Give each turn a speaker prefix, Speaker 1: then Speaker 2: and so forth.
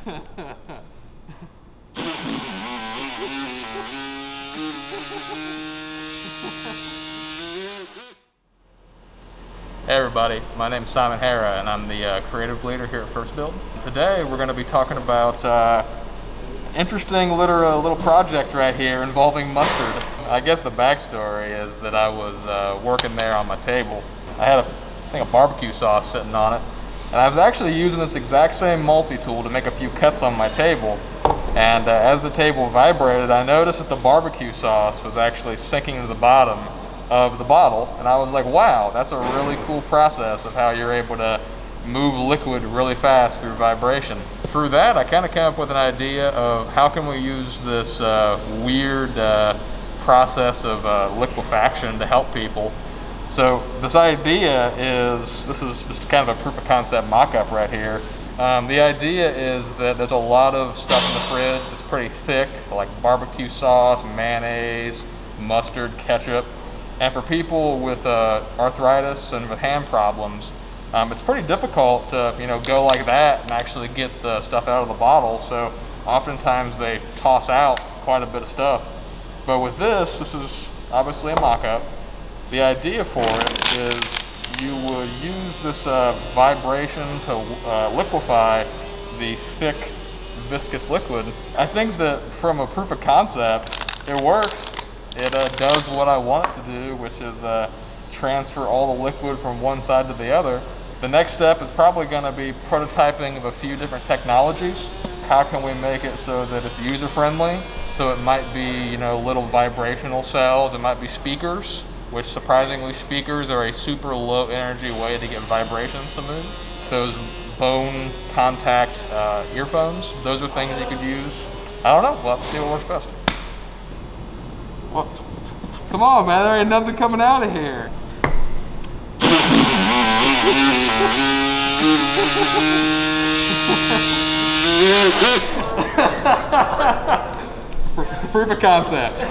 Speaker 1: Hey everybody, my name is Simon Hara and I'm the creative leader here at FirstBuild. Today we're going to be talking about interesting little project right here involving mustard. I guess the backstory is that I was working there on my table. I had I think a barbecue sauce sitting on it, and I was actually using this exact same multi-tool to make a few cuts on my table. And as the table vibrated, I noticed that the barbecue sauce was actually sinking to the bottom of the bottle, and I was like, wow, that's a really cool process of how you're able to move liquid really fast through vibration. Through that, I kind of came up with an idea of how can we use this weird process of liquefaction to help people. So this idea is, this is just kind of a proof of concept mock-up right here. The idea is that there's a lot of stuff in the fridge that's pretty thick, like barbecue sauce, mayonnaise, mustard, ketchup. And for people with arthritis and with hand problems, it's pretty difficult to go like that and actually get the stuff out of the bottle. So oftentimes they toss out quite a bit of stuff. But with this is obviously a mock-up. The idea for it is you would use this vibration to liquefy the thick, viscous liquid. I think that from a proof of concept, it works. It does what I want it to do, which is transfer all the liquid from one side to the other. The next step is probably going to be prototyping of a few different technologies. How can we make it so that it's user-friendly? So it might be, little vibrational cells. It might be speakers, which surprisingly speakers are a super low energy way to get vibrations to move. Those bone contact earphones, those are things you could use. I don't know, we'll have to see what works best. What? Come on, man, there ain't nothing coming out of here. Proof of concept.